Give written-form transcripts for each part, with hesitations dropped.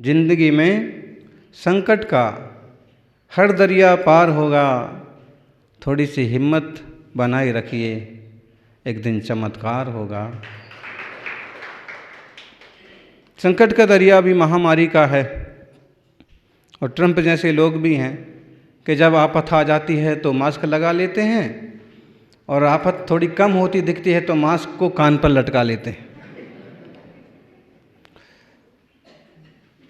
जिंदगी में संकट का हर दरिया पार होगा, थोड़ी सी हिम्मत बनाए रखिए, एक दिन चमत्कार होगा। संकट का दरिया भी महामारी का है, और ट्रंप जैसे लोग भी हैं कि जब आफत आ जाती है तो मास्क लगा लेते हैं, और आफत थोड़ी कम होती दिखती है तो मास्क को कान पर लटका लेते हैं।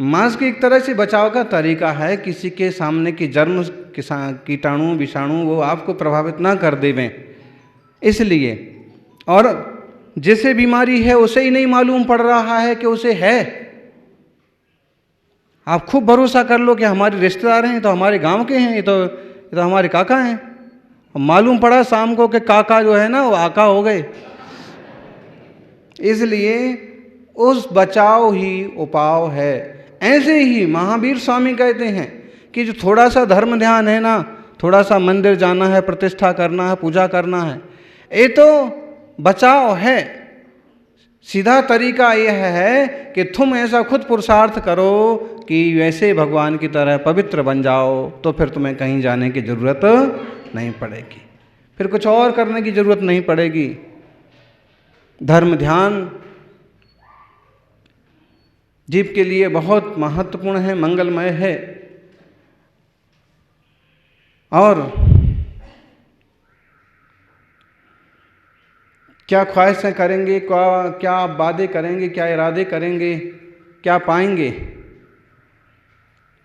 मास्क एक तरह से बचाव का तरीका है, किसी के सामने की जर्म कीटाणु विषाणु वो आपको प्रभावित ना कर देवें इसलिए। और जिसे बीमारी है उसे ही नहीं मालूम पड़ रहा है कि उसे है। आप खूब भरोसा कर लो कि हमारे रिश्तेदार हैं, तो हमारे गांव के हैं, ये तो हमारे काका हैं। मालूम पड़ा शाम को कि काका जो है ना वो आका हो गए। इसलिए उस बचाव ही उपाव है। ऐसे ही महावीर स्वामी कहते हैं कि जो थोड़ा सा धर्म ध्यान है ना, थोड़ा सा मंदिर जाना है, प्रतिष्ठा करना है, पूजा करना है, ये तो बचाव है। सीधा तरीका यह है कि तुम ऐसा खुद पुरुषार्थ करो कि वैसे भगवान की तरह पवित्र बन जाओ, तो फिर तुम्हें कहीं जाने की ज़रूरत नहीं पड़ेगी, फिर कुछ और करने की ज़रूरत नहीं पड़ेगी। धर्म ध्यान जीव के लिए बहुत महत्वपूर्ण है, मंगलमय है। और क्या ख्वाहिशें करेंगे, क्या वादे करेंगे, क्या इरादे करेंगे, क्या पाएंगे।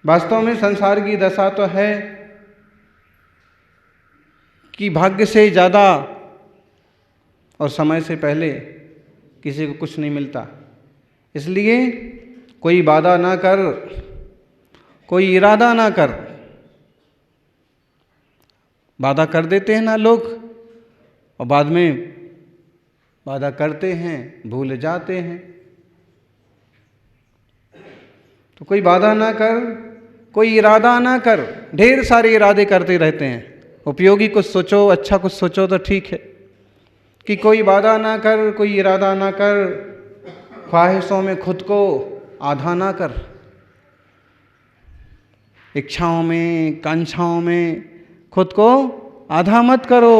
वास्तव में संसार की दशा तो है कि भाग्य से ज़्यादा और समय से पहले किसी को कुछ नहीं मिलता। इसलिए कोई वादा ना कर, कोई इरादा ना कर। वादा कर देते हैं ना लोग, और बाद में वादा करते हैं भूल जाते हैं। तो कोई वादा ना कर, कोई इरादा ना कर। ढेर सारे इरादे करते रहते हैं। उपयोगी कुछ सोचो, अच्छा कुछ सोचो तो ठीक है, कि कोई वादा ना कर, कोई इरादा ना कर, ख्वाहिशों में खुद को आधा ना कर, इच्छाओं में कांक्षाओं में खुद को आधा मत करो।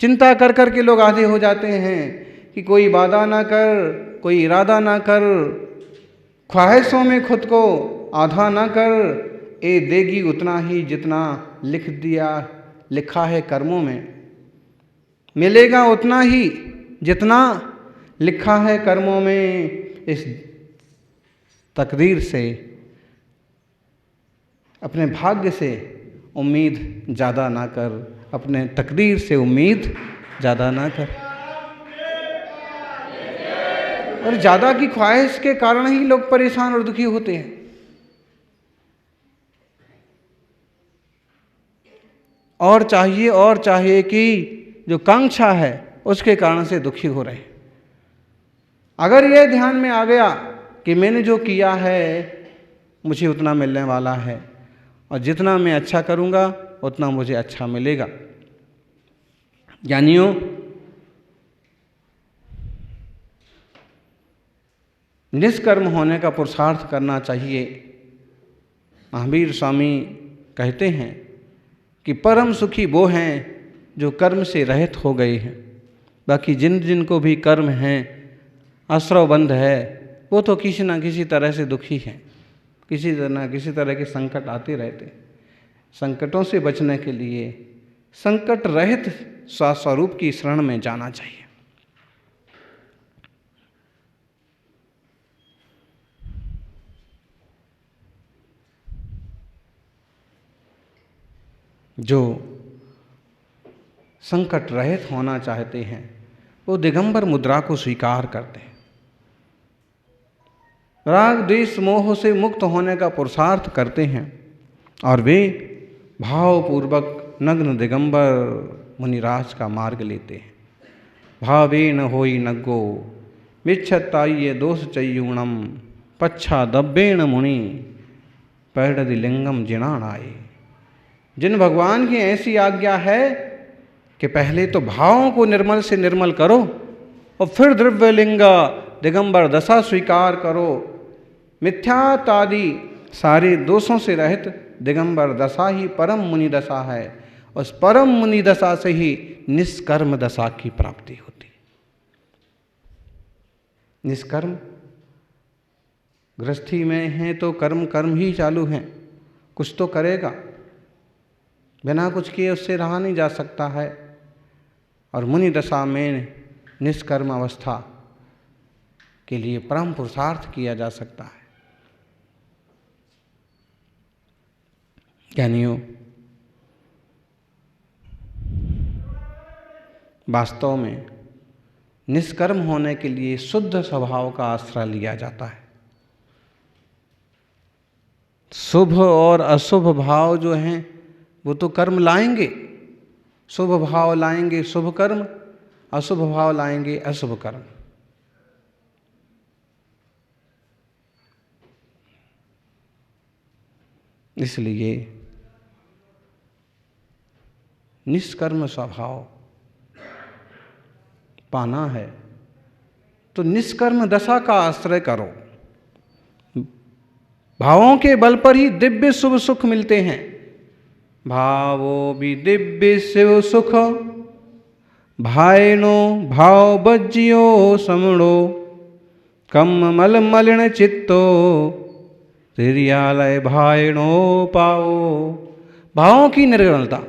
चिंता कर कर के लोग आधे हो जाते हैं कि कोई वादा ना कर, कोई इरादा ना कर, ख्वाहिशों में खुद को आधा ना कर। ए देगी उतना ही जितना लिखा है कर्मों में, मिलेगा उतना ही जितना लिखा है कर्मों में। इस तकदीर से, अपने भाग्य से उम्मीद ज़्यादा ना कर, अपने तकदीर से उम्मीद ज़्यादा ना कर। और ज़्यादा की ख्वाहिश के कारण ही लोग परेशान और दुखी होते हैं। और चाहिए कि जो कांक्षा है उसके कारण से दुखी हो रहे हैं। अगर यह ध्यान में आ गया कि मैंने जो किया है मुझे उतना मिलने वाला है, और जितना मैं अच्छा करूँगा उतना मुझे अच्छा मिलेगा। ज्ञानियों, निष्कर्म होने का पुरुषार्थ करना चाहिए। महावीर स्वामी कहते हैं कि परम सुखी वो हैं जो कर्म से रहित हो गए हैं। बाकी जिनको भी कर्म हैं, आश्रवबंध है, वो तो किसी न किसी तरह से दुखी हैं। किसी तरह के संकट आते रहते। संकटों से बचने के लिए संकट रहित स्वरूप की शरण में जाना चाहिए। जो संकट रहित होना चाहते हैं वो दिगंबर मुद्रा को स्वीकार करते हैं। राग द्वेष मोह से मुक्त होने का पुरुषार्थ करते हैं, और वे भावपूर्वक नग्न दिगंबर मुनिराज का मार्ग लेते हैं। भावेन होई नग्गो मिच्छताय दोष चयुणम पच्छा दब्बेण मुनि पैडदि लिंगम जिणाणाए। जिन भगवान की ऐसी आज्ञा है कि पहले तो भावों को निर्मल से निर्मल करो और फिर द्रव्यलिंग दिगंबर दशा स्वीकार करो। मिथ्यात्वादि सारे दोषों से रहित दिगंबर दशा ही परम मुनि दशा है। उस परम मुनि दशा से ही निष्कर्म दशा की प्राप्ति होती है। निष्कर्म, गृहस्थी में है तो कर्म ही चालू हैं, कुछ तो करेगा, बिना कुछ किए उससे रहा नहीं जा सकता है। और मुनि दशा में निष्कर्म अवस्था के लिए परम पुरुषार्थ किया जा सकता है। ज्ञानियों, वास्तव में निष्कर्म होने के लिए शुद्ध स्वभाव का आश्रय लिया जाता है। शुभ और अशुभ भाव जो हैं वो तो कर्म लाएंगे। शुभ भाव लाएंगे शुभ कर्म, अशुभ भाव लाएंगे अशुभ कर्म। इसलिए निष्कर्म स्वभाव पाना है तो निष्कर्म दशा का आश्रय करो। भावों के बल पर ही दिव्य शुभ सुख मिलते हैं। भावो भी दिव्य शिव सुख, भाइनो भाव बज्जियो समणो, कम मल मलिन चित्तो, तिरियालय भाइनो पाओ। भावों की निर्मलता,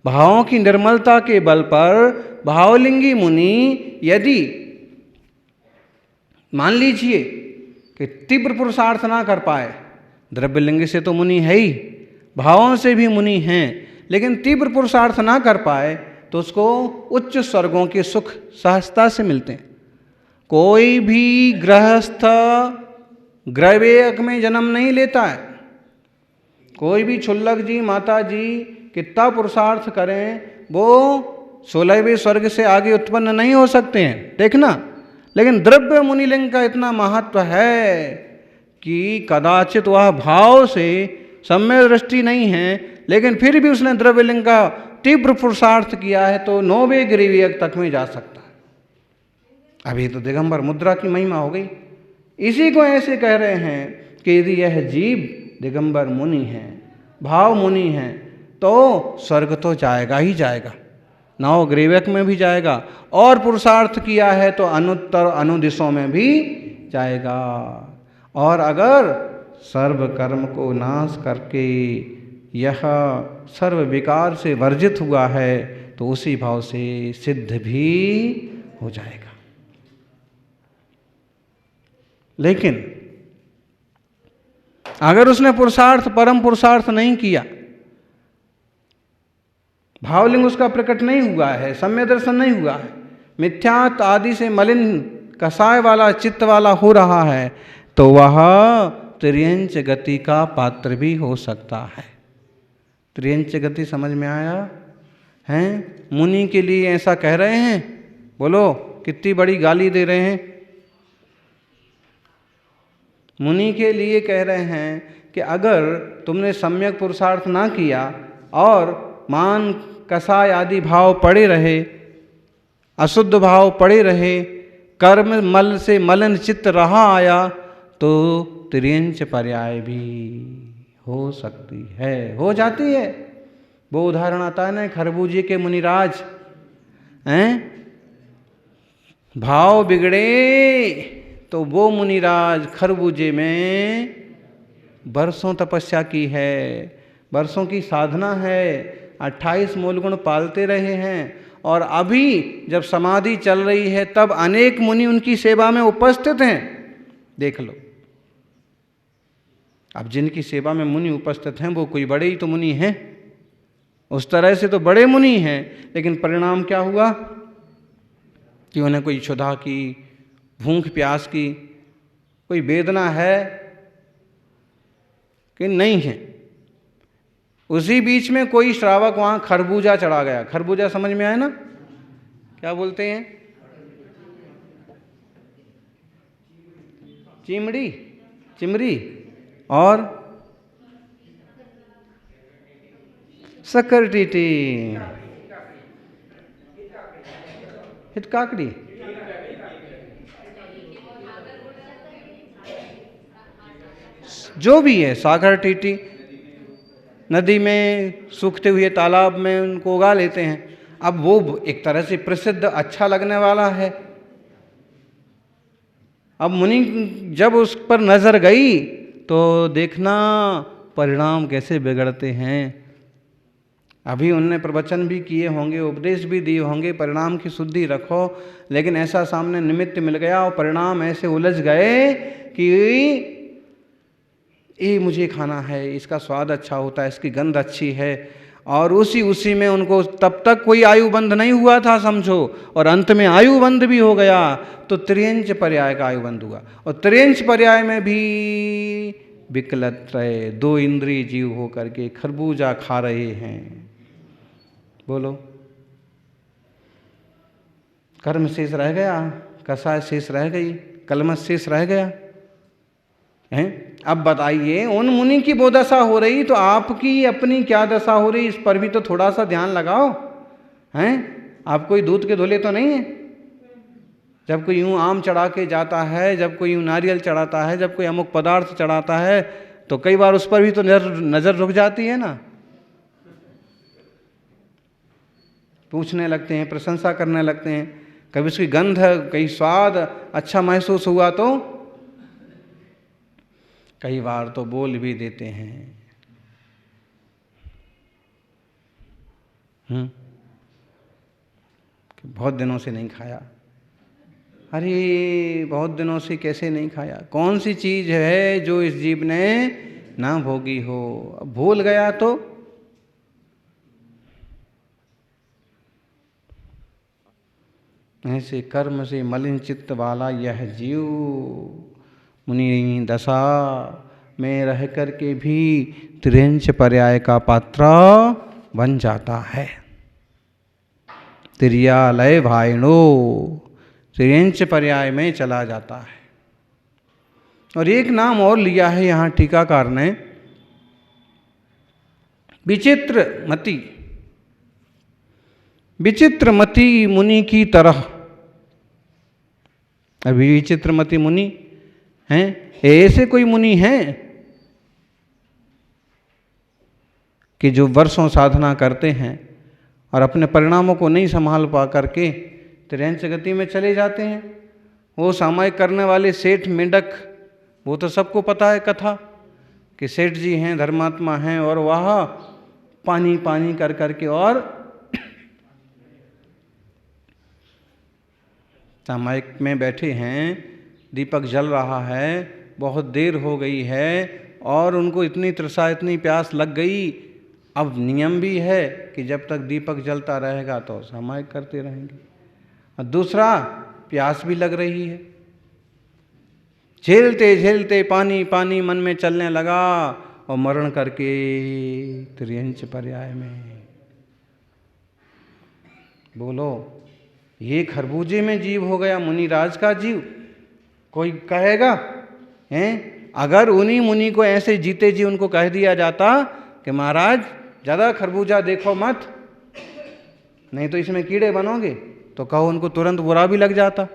भावों की निर्मलता के बल पर भावलिंगी मुनि यदि मान लीजिए कि तीव्र पुरुषार्थ ना कर पाए, द्रव्यलिंग से तो मुनि है ही, भावों से भी मुनि हैं, लेकिन तीव्र पुरुषार्थ ना कर पाए तो उसको उच्च स्वर्गों के सुख सहजता से मिलते हैं। कोई भी गृहस्थ ग्रैवेयक में जन्म नहीं लेता है। कोई भी क्षुल्लक जी माता जी कितना पुरुषार्थ करें वो 16वें स्वर्ग से आगे उत्पन्न नहीं हो सकते हैं, देखना। लेकिन द्रव्य मुनिलिंग का इतना महत्व है कि कदाचित वह भाव से सम्यक दृष्टि नहीं है, लेकिन फिर भी उसने द्रव्यलिंग का तीव्र पुरुषार्थ किया है तो 9वें ग्रैवेयक तक में जा सकता है। अभी तो दिगंबर मुद्रा की महिमा हो गई। इसी को ऐसे कह रहे हैं कि यदि यह जीव दिगंबर मुनि है, भाव मुनि है, तो स्वर्ग तो जाएगा ही जाएगा, 9 ग्रैवेयक में भी जाएगा, और पुरुषार्थ किया है तो अनुत्तर अनुदिशों में भी जाएगा। और अगर सर्व कर्म को नाश करके यह सर्व विकार से वर्जित हुआ है तो उसी भाव से सिद्ध भी हो जाएगा। लेकिन अगर उसने पुरुषार्थ परम पुरुषार्थ नहीं किया, भावलिंग उसका प्रकट नहीं हुआ है, सम्यक दर्शन नहीं हुआ है, मिथ्यात आदि से मलिन कसाय वाला चित्त वाला हो रहा है, तो वह त्रियंच गति का पात्र भी हो सकता है। त्रियंच गति समझ में आया है? मुनि के लिए ऐसा कह रहे हैं, बोलो कितनी बड़ी गाली दे रहे हैं। मुनि के लिए कह रहे हैं कि अगर तुमने सम्यक पुरुषार्थ ना किया और मान कसाय आदि भाव पड़े रहे, अशुद्ध भाव पड़े रहे, कर्म मल से मलन चित्त रहा आया, तो त्रियंच पर्याय भी हो सकती है, हो जाती है। वो उदाहरण आता है ना खरबूजे के मुनिराज हैं, भाव बिगड़े तो वो मुनिराज खरबूजे में बरसों तपस्या की है, बरसों की साधना है, 28 मूलगुण पालते रहे हैं, और अभी जब समाधि चल रही है तब अनेक मुनि उनकी सेवा में उपस्थित हैं। देख लो, अब जिनकी सेवा में मुनि उपस्थित हैं वो कोई बड़े ही तो मुनि हैं, उस तरह से तो बड़े मुनि हैं, लेकिन परिणाम क्या हुआ कि उन्हें कोई क्षुधा की, भूख प्यास की कोई वेदना है कि नहीं है। उसी बीच में कोई श्रावक वहाँ खरबूजा चढ़ा गया। खरबूजा समझ में आया ना, क्या बोलते हैं? चिमड़ी, चिमरी और शक्कर टीटी। हित काकड़ी, जो भी है, सागर टीटी, नदी में, सूखते हुए तालाब में उनको उगा लेते हैं। अब वो एक तरह से प्रसिद्ध, अच्छा लगने वाला है। अब मुनि जब उस पर नजर गई तो देखना परिणाम कैसे बिगड़ते हैं। अभी उनने प्रवचन भी किए होंगे, उपदेश भी दिए होंगे, परिणाम की शुद्धि रखो, लेकिन ऐसा सामने निमित्त मिल गया और परिणाम ऐसे उलझ गए कि ये मुझे खाना है, इसका स्वाद अच्छा होता है, इसकी गंध अच्छी है, और उसी में उनको तब तक कोई आयुबंध नहीं हुआ था समझो, और अंत में आयुबंध भी हो गया, तो त्रियंच पर्याय का आयुबंध हुआ। और त्रियंच पर्याय में भी विकलत रहे, 2 इंद्रिय जीव हो करके खरबूजा खा रहे हैं। बोलो, कर्म शेष रह गया, कसाय शेष रह गई, कलमश शेष रह गया है। अब बताइए, उन मुनि की वो दशा हो रही तो आपकी अपनी क्या दशा हो रही, इस पर भी तो थोड़ा सा ध्यान लगाओ हैं। आप कोई दूध के धोले तो नहीं है। जब कोई यूं आम चढ़ा के जाता है, जब कोई यूं नारियल चढ़ाता है, जब कोई अमुक पदार्थ चढ़ाता है, तो कई बार उस पर भी तो नजर रुक जाती है ना। पूछने लगते हैं, प्रशंसा करने लगते हैं, कभी उसकी गंध, कहीं स्वाद अच्छा महसूस हुआ तो कई बार तो बोल भी देते हैं। कि बहुत दिनों से नहीं खाया। अरे बहुत दिनों से कैसे नहीं खाया? कौन सी चीज है जो इस जीव ने ना भोगी हो? अब भूल गया तो ऐसे कर्म से मलिन चित्त वाला यह जीव मुनि दशा में रह करके भी त्रियंच पर्याय का पात्र बन जाता है। त्रियालय भाइणो, त्रियंच पर्याय में चला जाता है। और एक नाम और लिया है यहाँ टीकाकार ने, विचित्रमति। विचित्रमति मुनि की तरह। अभी विचित्रमति मुनि हैं, ऐसे कोई मुनि हैं कि जो वर्षों साधना करते हैं और अपने परिणामों को नहीं संभाल पा करके त्रियंच गति में चले जाते हैं। वो सामायिक करने वाले सेठ मेंढक, वो तो सबको पता है कथा कि सेठ जी हैं, धर्मात्मा हैं, और वह पानी पानी कर करके और सामायिक में बैठे हैं, दीपक जल रहा है, बहुत देर हो गई है और उनको इतनी तृषा, इतनी प्यास लग गई। अब नियम भी है कि जब तक दीपक जलता रहेगा तो सामायिक करते रहेंगे, और दूसरा प्यास भी लग रही है। झेलते झेलते पानी पानी मन में चलने लगा और मरण करके त्रियंच पर्याय में। बोलो, ये खरबूजे में जीव हो गया, मुनिराज का जीव। कोई कहेगा हैं? अगर उन्हीं मुनि को ऐसे जीते जी उनको कह दिया जाता कि महाराज ज़्यादा खरबूजा देखो मत, नहीं तो इसमें कीड़े बनोगे, तो कहो उनको तुरंत बुरा भी लग जाता।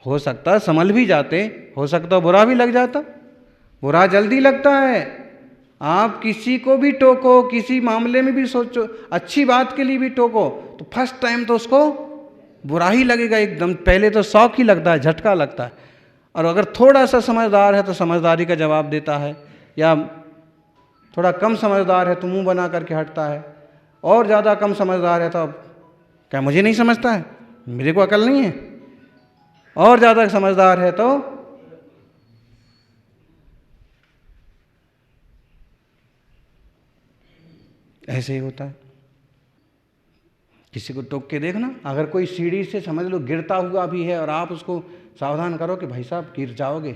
हो सकता संभल भी जाते, हो सकता बुरा भी लग जाता। बुरा जल्दी लगता है। आप किसी को भी टोको, किसी मामले में भी सोचो, अच्छी बात के लिए भी टोको, तो फर्स्ट टाइम तो उसको बुरा ही लगेगा एकदम। पहले तो शौक ही लगता है, झटका लगता है। और अगर थोड़ा सा समझदार है तो समझदारी का जवाब देता है, या थोड़ा कम समझदार है तो मुंह बना करके हटता है, और ज़्यादा कम समझदार है तो अब क्या मुझे नहीं समझता है, मेरे को अकल नहीं है, और ज़्यादा समझदार है तो ऐसे ही होता है। किसी को टोक के देखना, अगर कोई सीढ़ी से समझ लो गिरता हुआ भी है और आप उसको सावधान करो कि भाई साहब गिर जाओगे,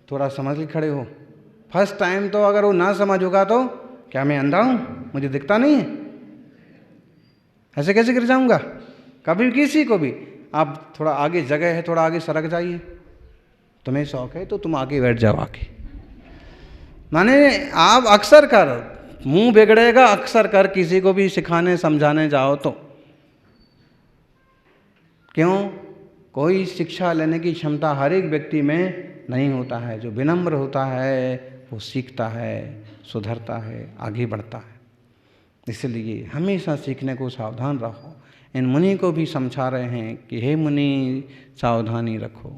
थोड़ा समझ के खड़े हो। फर्स्ट टाइम तो अगर वो ना समझ होगा तो क्या मैं अंधा हूँ, मुझे दिखता नहीं है, ऐसे कैसे गिर जाऊँगा? कभी किसी को भी आप थोड़ा आगे जगह है, थोड़ा आगे सरक जाइए, तुम्हें शौक है तो तुम आगे बैठ जाओ आगे। माने आप अक्सर कर, मुंह बिगड़ेगा अक्सर कर, किसी को भी सिखाने समझाने जाओ तो क्यों? कोई शिक्षा लेने की क्षमता हर एक व्यक्ति में नहीं होता है। जो विनम्र होता है वो सीखता है, सुधरता है, आगे बढ़ता है। इसलिए हमेशा सीखने को सावधान रहो। इन मुनि को भी समझा रहे हैं कि हे मुनि, सावधानी रखो।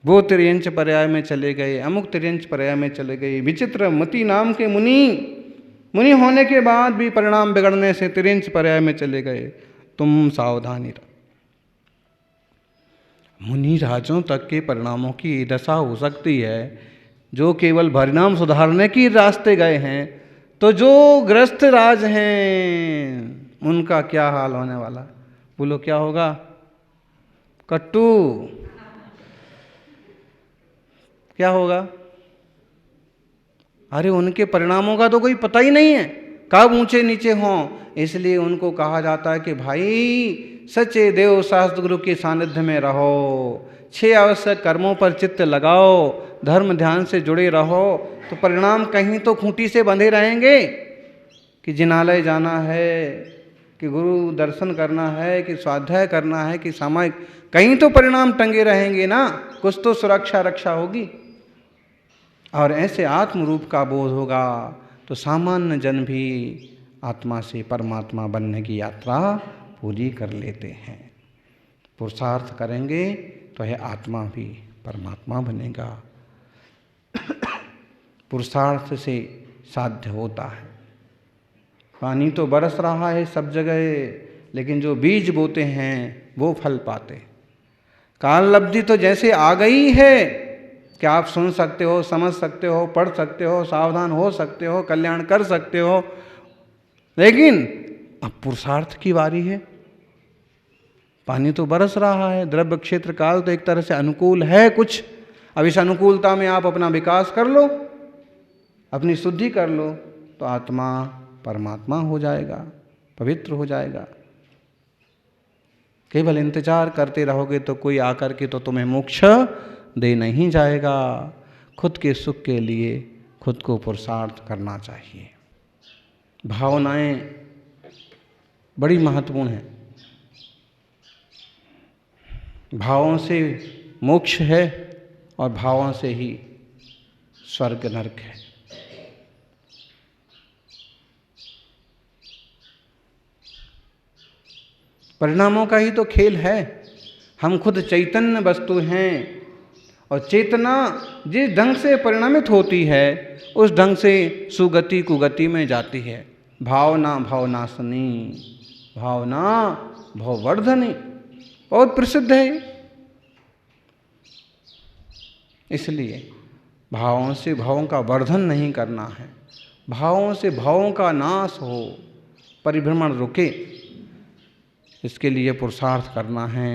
वो तिर्यंच पर्याय में चले गए, अमुक तिर्यंच पर्याय में चले गए। विचित्र मति नाम के मुनि होने के बाद भी परिणाम बिगड़ने से तिर्यंच पर्याय में चले गए। तुम सावधानी रखो। मुनि राजों तक के परिणामों की ये दशा हो सकती है जो केवल परिणाम सुधारने के रास्ते गए हैं। तो जो ग्रस्त राज हैं उनका क्या हाल होने वाला? बोलो क्या होगा? कट्टू, क्या होगा? अरे उनके परिणामों का तो कोई पता ही नहीं है, कब ऊंचे नीचे हों। इसलिए उनको कहा जाता है कि भाई सच्चे देव शास्त्र गुरु के सानिध्य में रहो, 6 आवश्यक कर्मों पर चित्त लगाओ, धर्म ध्यान से जुड़े रहो, तो परिणाम कहीं तो खूंटी से बंधे रहेंगे कि जिनालय जाना है, कि गुरु दर्शन करना है, कि स्वाध्याय करना है, कि सामायिक, कहीं तो परिणाम टंगे रहेंगे ना। कुछ तो सुरक्षा रक्षा होगी। और ऐसे आत्म रूप का बोध होगा तो सामान्य जन भी आत्मा से परमात्मा बनने की यात्रा पूरी कर लेते हैं। पुरुषार्थ करेंगे तो यह आत्मा भी परमात्मा बनेगा। पुरुषार्थ से साध्य होता है। पानी तो बरस रहा है सब जगह, लेकिन जो बीज बोते हैं वो फल पाते। काल लब्धि तो जैसे आ गई है कि आप सुन सकते हो, समझ सकते हो, पढ़ सकते हो, सावधान हो सकते हो, कल्याण कर सकते हो, लेकिन अब पुरुषार्थ की बारी है। पानी तो बरस रहा है, द्रव्य क्षेत्र काल तो एक तरह से अनुकूल है कुछ। अब इस अनुकूलता में आप अपना विकास कर लो, अपनी शुद्धि कर लो, तो आत्मा परमात्मा हो जाएगा, पवित्र हो जाएगा। केवल इंतजार करते रहोगे तो कोई आकर के तो तुम्हें मोक्ष दे नहीं जाएगा। खुद के सुख के लिए खुद को पुरुषार्थ करना चाहिए। भावनाएं बड़ी महत्वपूर्ण हैं। भावों से मोक्ष है और भावों से ही स्वर्ग नरक है। परिणामों का ही तो खेल है। हम खुद चैतन्य वस्तु हैं और चेतना जिस ढंग से परिणामित होती है उस ढंग से सुगति कुगति में जाती है। भावना भावनाशनी, भावना भाववर्धनी, बहुत प्रसिद्ध है। इसलिए भावों से भावों का वर्धन नहीं करना है, भावों से भावों का नाश हो, परिभ्रमण रुके, इसके लिए पुरुषार्थ करना है।